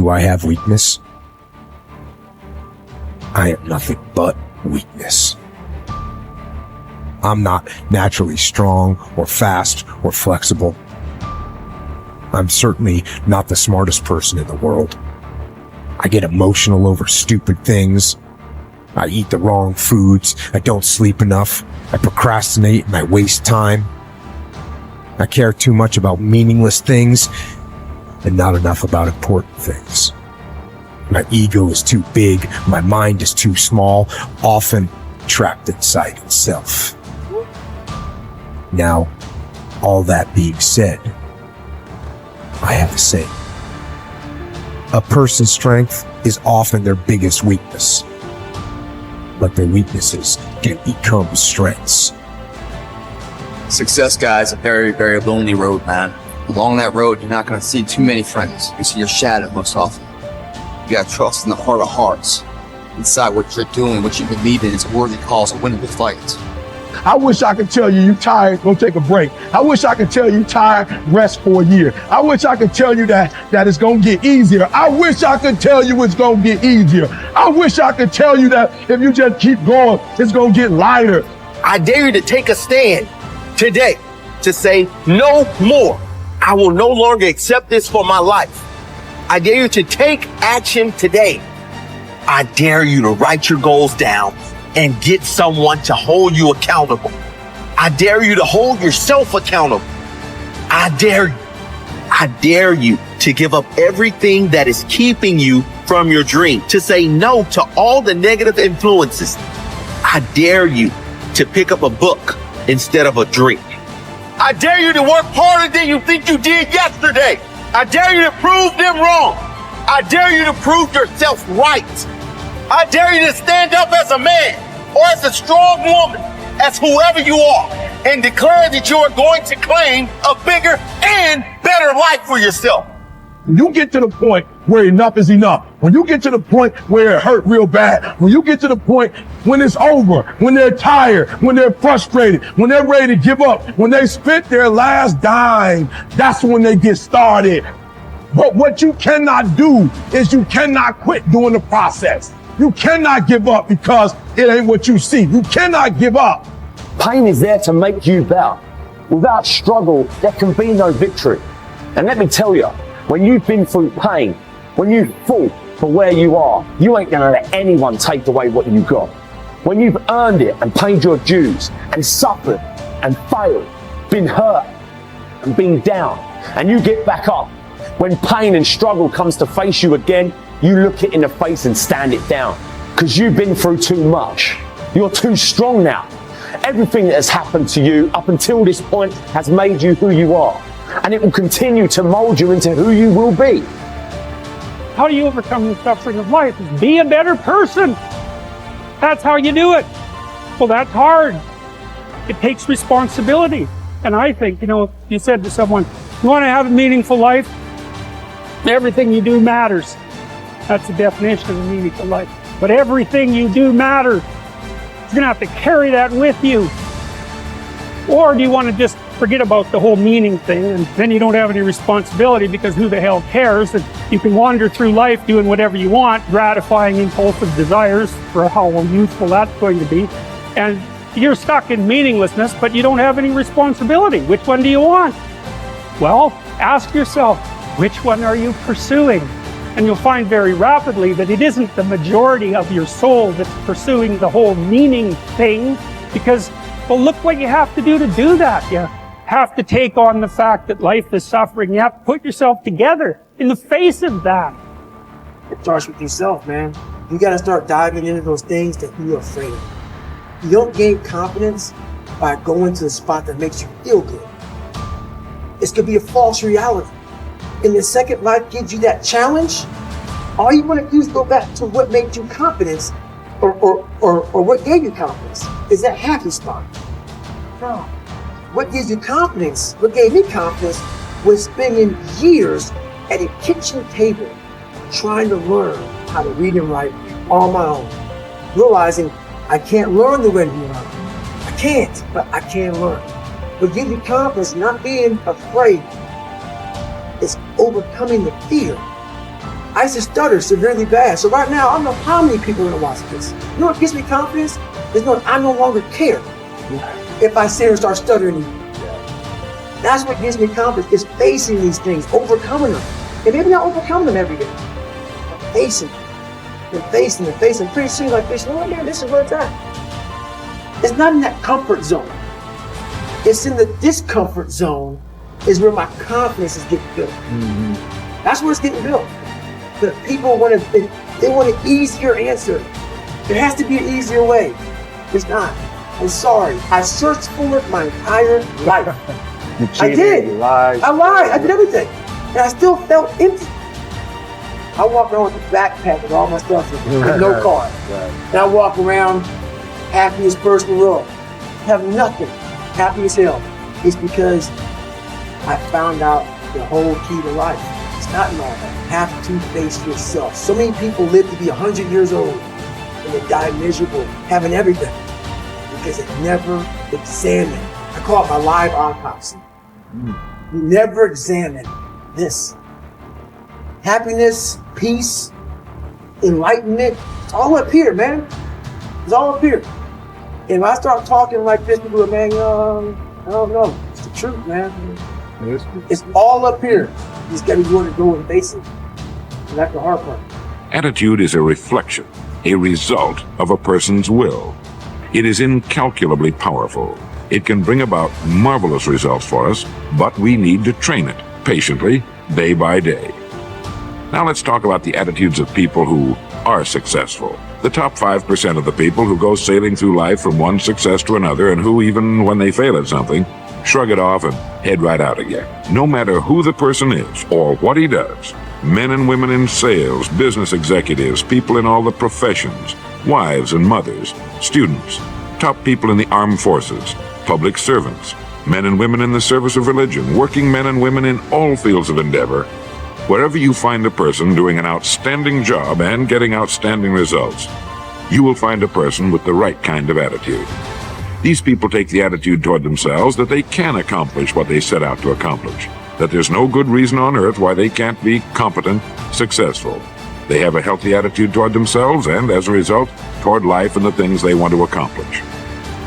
Do I have weakness? I am nothing but weakness. I'm not naturally strong or fast or flexible. I'm certainly not the smartest person in the world. I get emotional over stupid things. I eat the wrong foods. I don't sleep enough. I procrastinate and I waste time. I care too much about meaningless things and not enough about important things. My ego is too big. My mind is too small, often trapped inside itself. Now, all that being said, I have to say, a person's strength is often their biggest weakness, but their weaknesses can become strengths. Success, guys, a very, very lonely road, man. Along that road, you're not going to see too many friends. You see your shadow most often. You got to trust in the heart of hearts. Inside what you're doing, what you believe in is a worthy cause, a winnable fight. I wish I could tell you you're tired, go take a break. I wish I could tell you you're tired, rest for a year. I wish I could tell you that it's gonna get easier. I wish I could tell you it's gonna get easier. I wish I could tell you that if you just keep going, it's gonna get lighter. I dare you to take a stand today to say no more. I will no longer accept this for my life. I dare you to take action today. I dare you to write your goals down and get someone to hold you accountable. I dare you to hold yourself accountable. I dare you to give up everything that is keeping you from your dream, to say no to all the negative influences. I dare you to pick up a book instead of a drink. I dare you to work harder than you think you did yesterday. I dare you to prove them wrong. I dare you to prove yourself right. I dare you to stand up as a man or as a strong woman, as whoever you are, and declare that you are going to claim a bigger and better life for yourself. When you get to the point where enough is enough, when you get to the point where it hurt real bad, when you get to the point when it's over, when they're tired, when they're frustrated, when they're ready to give up, when they spent their last dime, that's when they get started. But what you cannot do is you cannot quit during the process. You cannot give up because it ain't what you see. You cannot give up. Pain is there to make you better. Without struggle, there can be no victory. And let me tell you, when you've been through pain, when you fought for where you are, you ain't gonna let anyone take away what you got. When you've earned it and paid your dues and suffered and failed, been hurt and been down, and you get back up, when pain and struggle comes to face you again, you look it in the face and stand it down. Because you've been through too much. You're too strong now. Everything that has happened to you up until this point has made you who you are. And it will continue to mold you into who you will be. How do you overcome the suffering of life? Is be a better person. That's how you do it. Well, that's hard. It takes responsibility. And I think, you said to someone, you want to have a meaningful life? Everything you do matters. That's the definition of a meaningful life. But everything you do matters. You're going to have to carry that with you. Or do you want to just forget about the whole meaning thing, and then you don't have any responsibility because who the hell cares? And you can wander through life doing whatever you want, gratifying impulsive desires for how useful that's going to be. And you're stuck in meaninglessness, but you don't have any responsibility. Which one do you want? Well, ask yourself, which one are you pursuing? And you'll find very rapidly that it isn't the majority of your soul that's pursuing the whole meaning thing, because, well, look what you have to do that. You have to take on the fact that life is suffering. You have to put yourself together in the face of that. It starts with yourself, man. You got to start diving into those things that you're afraid of. You don't gain confidence by going to a spot that makes you feel good. It's going to be a false reality. And the second life gives you that challenge, all you want to do is go back to what made you confidence or what gave you confidence. Is that happy spot? No. What gives you confidence, what gave me confidence, was spending years at a kitchen table trying to learn how to read and write on my own. Realizing I can't learn the way you learn. I can't, but I can learn. What gives you confidence, not being afraid, is overcoming the fear I used to stutter severely bad. So right now, I don't know how many people are gonna watch this. You know what gives me confidence? Is knowing I no longer care if I sit here and start stuttering. That's what gives me confidence, is facing these things, overcoming them. And maybe not overcome them every day. But facing them, and facing and facing. Pretty soon, like this, oh man, this is where it's at. It's not in that comfort zone. It's in the discomfort zone is where my confidence is getting built. That's where it's getting built. But people want they want an easier answer. There has to be an easier way. It's not. I'm sorry. I searched for it my entire life. You I cheated, did. you lied. I lied. I did everything. And I still felt empty. I walk around with a backpack with all my stuff with no car. And I walk around happy as person in the world. Have nothing. Happy as hell. It's because I found out the whole key to life. It's not in all that. You have to face yourself. So many people live to be 100 years old and they die miserable, having everything, because they never examine. I call it my live autopsy. You never examine this. Happiness, peace, enlightenment, it's all up here, man. It's all up here. And if I start talking like this, people are, man, I don't know. It's the truth, man. It's all up here. You just got to be willing to go and face it. And that's the hard part. Attitude is a reflection, a result of a person's will. It is incalculably powerful. It can bring about marvelous results for us, but we need to train it patiently, day by day. Now let's talk about the attitudes of people who are successful. The top 5% of the people who go sailing through life from one success to another, and who, even when they fail at something, shrug it off and head right out again. No matter who the person is or what he does, men and women in sales, business executives, people in all the professions, wives and mothers, students, top people in the armed forces, public servants, men and women in the service of religion, working men and women in all fields of endeavor, wherever you find a person doing an outstanding job and getting outstanding results, you will find a person with the right kind of attitude. These people take the attitude toward themselves that they can accomplish what they set out to accomplish, that there's no good reason on earth why they can't be competent, successful. They have a healthy attitude toward themselves and, as a result, toward life and the things they want to accomplish.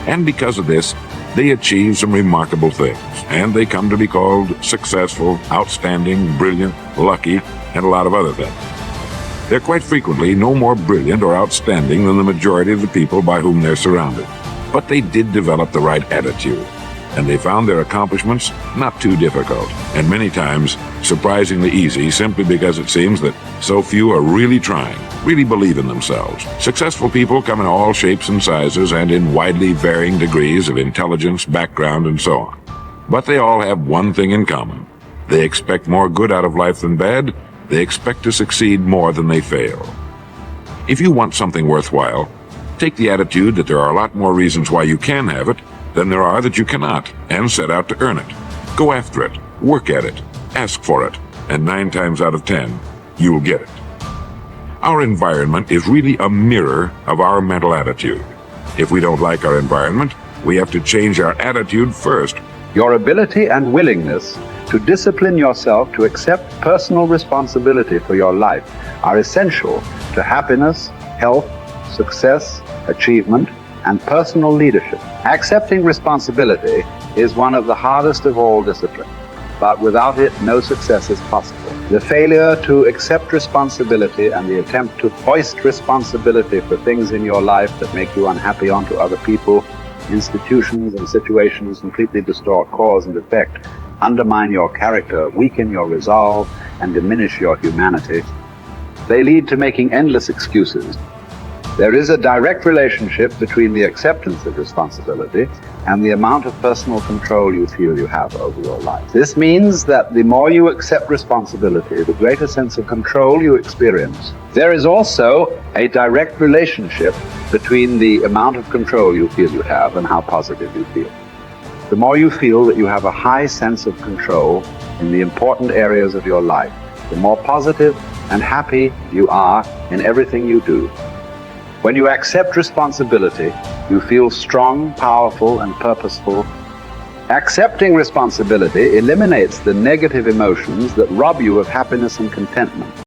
And because of this, they achieve some remarkable things, and they come to be called successful, outstanding, brilliant, lucky, and a lot of other things. They're quite frequently no more brilliant or outstanding than the majority of the people by whom they're surrounded. But they did develop the right attitude, and they found their accomplishments not too difficult, and many times surprisingly easy, simply because it seems that so few are really trying, really believe in themselves. Successful people come in all shapes and sizes and in widely varying degrees of intelligence, background, and so on. But they all have one thing in common. They expect more good out of life than bad. They expect to succeed more than they fail. If you want something worthwhile, take the attitude that there are a lot more reasons why you can have it than there are that you cannot, and set out to earn it. Go after it, work at it, ask for it, and 9 times out of 10, you will get it. Our environment is really a mirror of our mental attitude. If we don't like our environment, we have to change our attitude first. Your ability and willingness to discipline yourself to accept personal responsibility for your life are essential to happiness, health, success, achievement, and personal leadership. Accepting responsibility is one of the hardest of all disciplines, but without it, no success is possible. The failure to accept responsibility and the attempt to foist responsibility for things in your life that make you unhappy onto other people, institutions, and situations completely distort cause and effect, undermine your character, weaken your resolve, and diminish your humanity. They lead to making endless excuses. There is a direct relationship between the acceptance of responsibility and the amount of personal control you feel you have over your life. This means that the more you accept responsibility, the greater sense of control you experience. There is also a direct relationship between the amount of control you feel you have and how positive you feel. The more you feel that you have a high sense of control in the important areas of your life, the more positive and happy you are in everything you do. When you accept responsibility, you feel strong, powerful, and purposeful. Accepting responsibility eliminates the negative emotions that rob you of happiness and contentment.